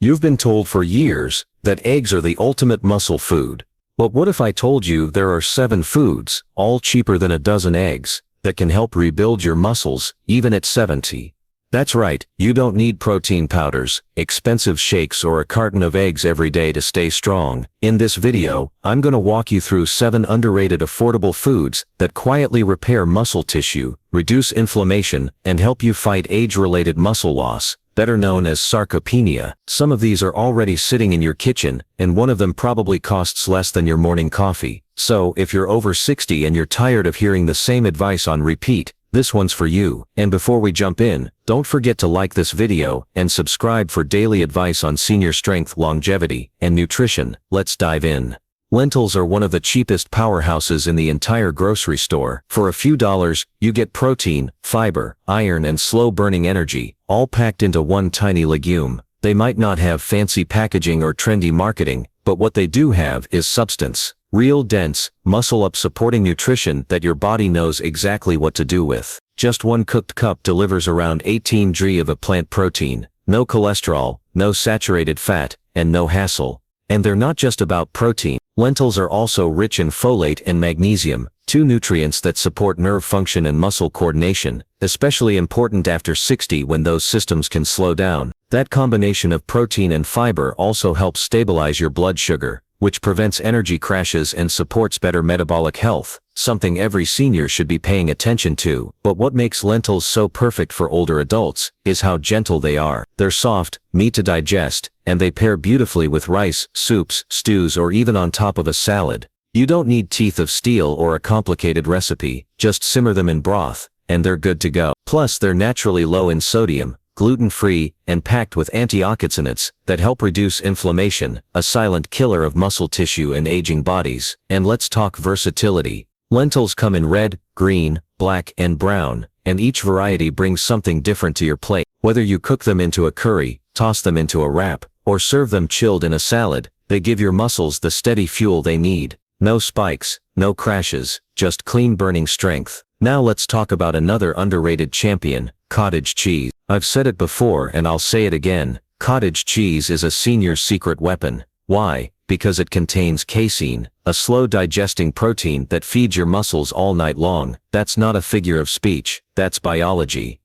You've been told for years that eggs are the ultimate muscle food. But what if I told you there are 7 foods, all cheaper than a dozen eggs, that can help rebuild your muscles, even at 70? That's right, you don't need protein powders, expensive shakes or a carton of eggs every day to stay strong. In this video, I'm gonna walk you through 7 underrated affordable foods that quietly repair muscle tissue, reduce inflammation, and help you fight age-related muscle loss, better known as sarcopenia. Some of these are already sitting in your kitchen, and one of them probably costs less than your morning coffee. So, if you're over 60 and you're tired of hearing the same advice on repeat, this one's for you. And before we jump in, don't forget to like this video and subscribe for daily advice on senior strength, longevity, and nutrition. Let's dive in. Lentils are one of the cheapest powerhouses in the entire grocery store. For a few dollars, you get protein, fiber, iron, and slow-burning energy, all packed into one tiny legume. They might not have fancy packaging or trendy marketing, but what they do have is substance. Real dense, muscle-up supporting nutrition that your body knows exactly what to do with. Just one cooked cup delivers around 18 g of a plant protein, no cholesterol, no saturated fat, and no hassle. And they're not just about protein. Lentils are also rich in folate and magnesium, 2 nutrients that support nerve function and muscle coordination, especially important after 60 when those systems can slow down. That combination of protein and fiber also helps stabilize your blood sugar, which prevents energy crashes and supports better metabolic health, something every senior should be paying attention to. But what makes lentils so perfect for older adults is how gentle they are. They're soft, meat to digest, and they pair beautifully with rice, soups, stews, or even on top of a salad. You don't need teeth of steel or a complicated recipe, just simmer them in broth, and they're good to go. Plus, they're naturally low in sodium, gluten-free, and packed with antioxidants that help reduce inflammation, a silent killer of muscle tissue and aging bodies. And let's talk versatility. Lentils come in red, green, black, and brown, and each variety brings something different to your plate. Whether you cook them into a curry, toss them into a wrap, or serve them chilled in a salad, they give your muscles the steady fuel they need. No spikes, no crashes, just clean burning strength. Now let's talk about another underrated champion, cottage cheese. I've said it before and I'll say it again, cottage cheese is a senior's secret weapon. Why? Because it contains casein, a slow-digesting protein that feeds your muscles all night long. That's not a figure of speech, that's biology.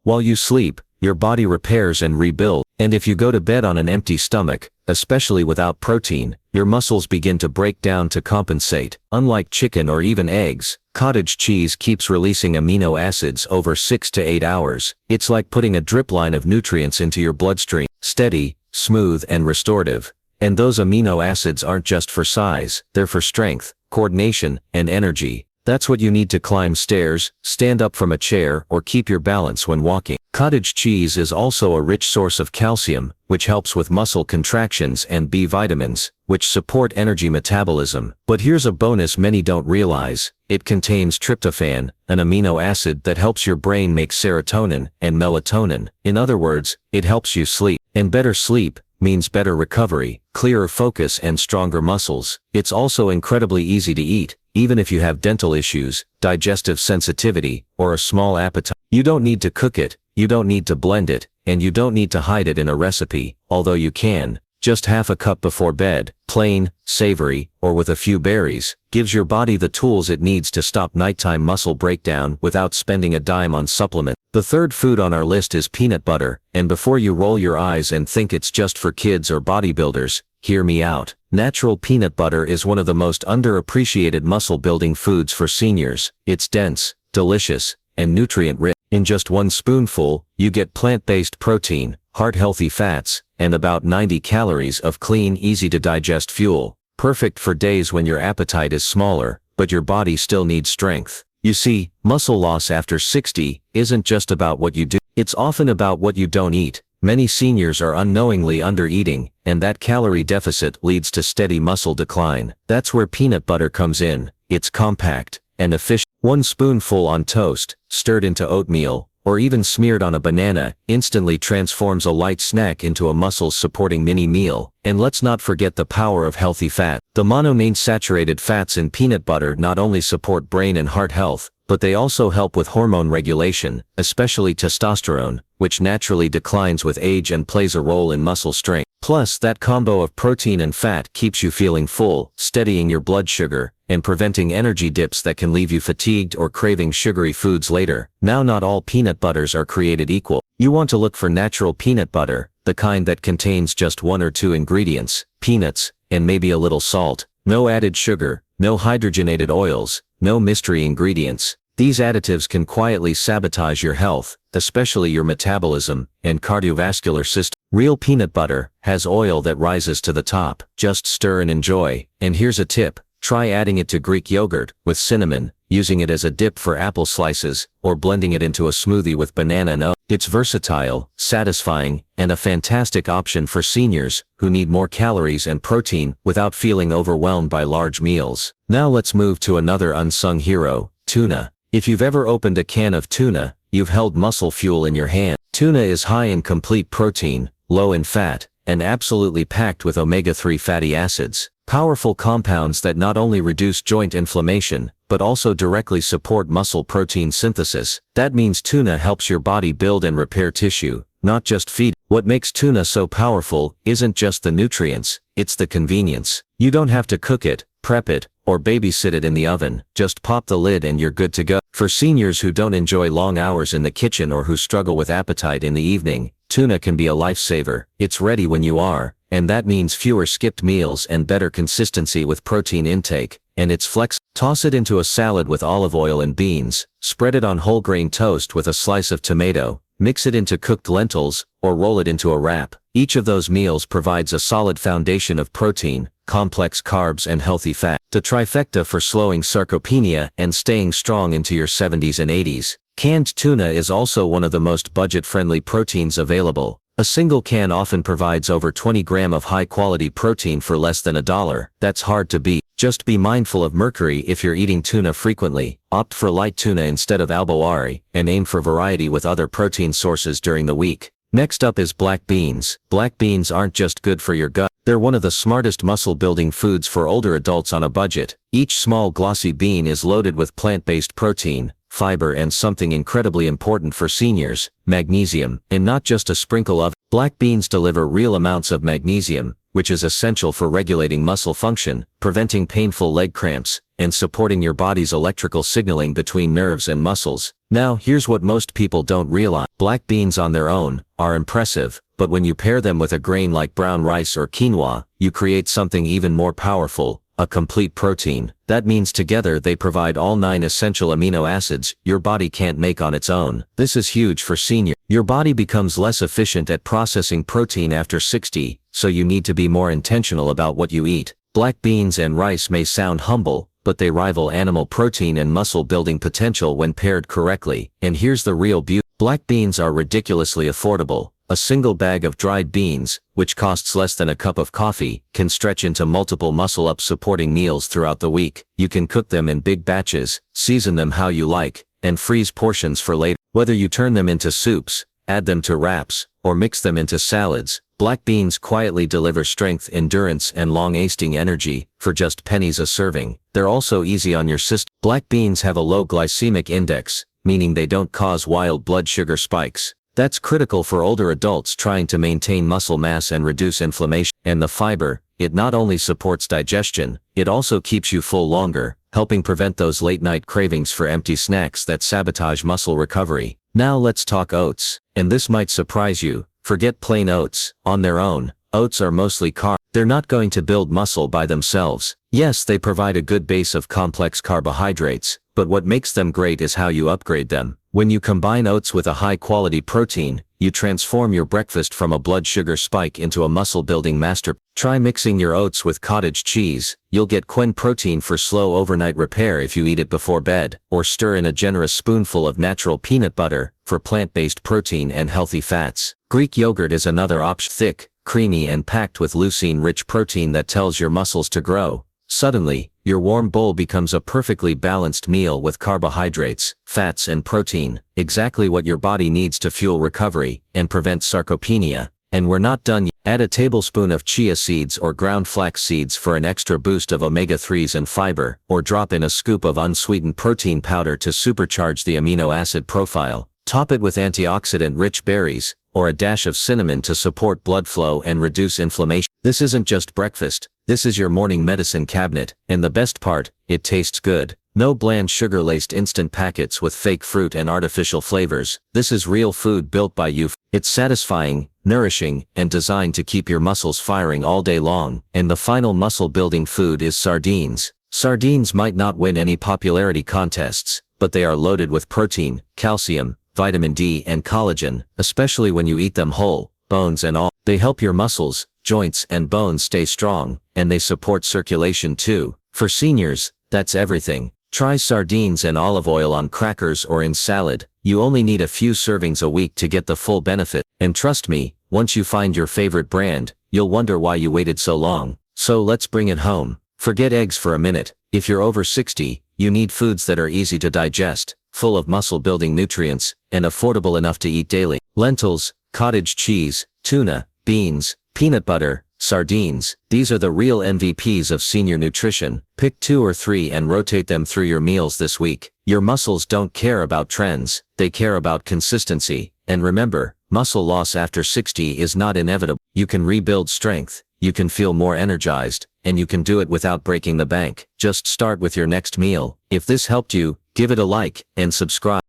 While you sleep, your body repairs and rebuilds, and if you go to bed on an empty stomach, especially without protein, your muscles begin to break down to compensate. Unlike chicken or even eggs, cottage cheese keeps releasing amino acids over 6 to 8 hours. It's like putting a drip line of nutrients into your bloodstream, steady, smooth, and restorative. And those amino acids aren't just for size, they're for strength, coordination, and energy. That's what you need to climb stairs, stand up from a chair, or keep your balance when walking. Cottage cheese is also a rich source of calcium, which helps with muscle contractions, and B vitamins, which support energy metabolism. But here's a bonus many don't realize. It contains tryptophan, an amino acid that helps your brain make serotonin and melatonin. In other words, it helps you sleep. And better sleep means better recovery, clearer focus, and stronger muscles. It's also incredibly easy to eat, even if you have dental issues, digestive sensitivity, or a small appetite. You don't need to cook it, you don't need to blend it, and you don't need to hide it in a recipe, although you can. Just half a cup before bed, plain, savory, or with a few berries, gives your body the tools it needs to stop nighttime muscle breakdown without spending a dime on supplements. The third food on our list is peanut butter, and before you roll your eyes and think it's just for kids or bodybuilders, hear me out. Natural peanut butter is one of the most underappreciated muscle-building foods for seniors. It's dense, delicious, and nutrient-rich. In just one spoonful, you get plant-based protein, heart-healthy fats, and about 90 calories of clean, easy-to-digest fuel. Perfect for days when your appetite is smaller, but your body still needs strength. You see, muscle loss after 60 isn't just about what you do. It's often about what you don't eat. Many seniors are unknowingly under-eating, and that calorie deficit leads to steady muscle decline. That's where peanut butter comes in. It's compact and efficient. One spoonful on toast, stirred into oatmeal, or even smeared on a banana, instantly transforms a light snack into a muscle-supporting mini-meal. And let's not forget the power of healthy fat. The monounsaturated fats in peanut butter not only support brain and heart health, but they also help with hormone regulation, especially testosterone, which naturally declines with age and plays a role in muscle strength. Plus, that combo of protein and fat keeps you feeling full, steadying your blood sugar, and preventing energy dips that can leave you fatigued or craving sugary foods later. Now, not all peanut butters are created equal. You want to look for natural peanut butter, the kind that contains just 1 or 2 ingredients, peanuts, and maybe a little salt. No added sugar, no hydrogenated oils, no mystery ingredients. These additives can quietly sabotage your health, especially your metabolism and cardiovascular system. Real peanut butter has oil that rises to the top. Just stir and enjoy. And here's a tip. Try adding it to Greek yogurt with cinnamon, using it as a dip for apple slices, or blending it into a smoothie with banana and oat. It's versatile, satisfying, and a fantastic option for seniors who need more calories and protein without feeling overwhelmed by large meals. Now let's move to another unsung hero, tuna. If you've ever opened a can of tuna, you've held muscle fuel in your hand. Tuna is high in complete protein, low in fat, and absolutely packed with omega-3 fatty acids, powerful compounds that not only reduce joint inflammation, but also directly support muscle protein synthesis. That means tuna helps your body build and repair tissue, not just feed. What makes tuna so powerful isn't just the nutrients, it's the convenience. You don't have to cook it, prep it, or babysit it in the oven. Just pop the lid and you're good to go. For seniors who don't enjoy long hours in the kitchen or who struggle with appetite in the evening, tuna can be a lifesaver. It's ready when you are, and that means fewer skipped meals and better consistency with protein intake. And it's flexible. Toss it into a salad with olive oil and beans, spread it on whole grain toast with a slice of tomato, mix it into cooked lentils, or roll it into a wrap. Each of those meals provides a solid foundation of protein, complex carbs and healthy fat. The trifecta for slowing sarcopenia and staying strong into your 70s and 80s. Canned tuna is also one of the most budget-friendly proteins available. A single can often provides over 20 grams of high-quality protein for less than $1. That's hard to beat. Just be mindful of mercury if you're eating tuna frequently. Opt for light tuna instead of albawari, and aim for variety with other protein sources during the week. Next up is black beans. Black beans aren't just good for your gut. They're one of the smartest muscle-building foods for older adults on a budget. Each small glossy bean is loaded with plant-based protein, fiber and something incredibly important for seniors, magnesium, and not just a sprinkle of. Black beans deliver real amounts of magnesium, which is essential for regulating muscle function, preventing painful leg cramps, and supporting your body's electrical signaling between nerves and muscles. Now, here's what most people don't realize. Black beans on their own are impressive, but when you pair them with a grain like brown rice or quinoa, you create something even more powerful, a complete protein. That means together they provide all 9 essential amino acids your body can't make on its own. This is huge for seniors. Your body becomes less efficient at processing protein after 60, so you need to be more intentional about what you eat. Black beans and rice may sound humble, but they rival animal protein and muscle building potential when paired correctly. And here's the real beauty. Black beans are ridiculously affordable. A single bag of dried beans, which costs less than a cup of coffee, can stretch into multiple muscle-up supporting meals throughout the week. You can cook them in big batches, season them how you like, and freeze portions for later. Whether you turn them into soups, add them to wraps, or mix them into salads, black beans quietly deliver strength, endurance, and long-lasting energy for just pennies a serving. They're also easy on your system. Black beans have a low glycemic index, meaning they don't cause wild blood sugar spikes. That's critical for older adults trying to maintain muscle mass and reduce inflammation. And the fiber, it not only supports digestion, it also keeps you full longer, helping prevent those late-night cravings for empty snacks that sabotage muscle recovery. Now let's talk oats. And this might surprise you. Forget plain oats. On their own, oats are mostly carbs. They're not going to build muscle by themselves. Yes, they provide a good base of complex carbohydrates, but what makes them great is how you upgrade them. When you combine oats with a high-quality protein, you transform your breakfast from a blood sugar spike into a muscle-building master. Try mixing your oats with cottage cheese. You'll get Quen protein for slow overnight repair if you eat it before bed, or stir in a generous spoonful of natural peanut butter for plant-based protein and healthy fats. Greek yogurt is another option. Thick, creamy and packed with leucine-rich protein that tells your muscles to grow. Suddenly, your warm bowl becomes a perfectly balanced meal with carbohydrates, fats and protein, exactly what your body needs to fuel recovery and prevent sarcopenia. And we're not done yet. Add a tablespoon of chia seeds or ground flax seeds for an extra boost of omega-3s and fiber, or drop in a scoop of unsweetened protein powder to supercharge the amino acid profile. Top it with antioxidant-rich berries, or a dash of cinnamon to support blood flow and reduce inflammation. This isn't just breakfast, this is your morning medicine cabinet, and the best part, it tastes good. No bland sugar-laced instant packets with fake fruit and artificial flavors. This is real food built by you. It's satisfying, nourishing, and designed to keep your muscles firing all day long. And the final muscle-building food is sardines. Sardines might not win any popularity contests, but they are loaded with protein, calcium, vitamin D, and collagen, especially when you eat them whole, bones and all. They help your muscles, joints, and bones stay strong, and they support circulation too. For seniors, that's everything. Try sardines and olive oil on crackers or in salad. You only need a few servings a week to get the full benefit. And trust me, once you find your favorite brand, you'll wonder why you waited so long. So let's bring it home. Forget eggs for a minute. If you're over 60, you need foods that are easy to digest, full of muscle-building nutrients, and affordable enough to eat daily. Lentils, cottage cheese, tuna, beans, peanut butter, sardines. These are the real MVPs of senior nutrition. Pick 2 or 3 and rotate them through your meals this week. Your muscles don't care about trends, they care about consistency. And remember, muscle loss after 60 is not inevitable. You can rebuild strength, you can feel more energized, and you can do it without breaking the bank. Just start with your next meal. If this helped you, give it a like and subscribe.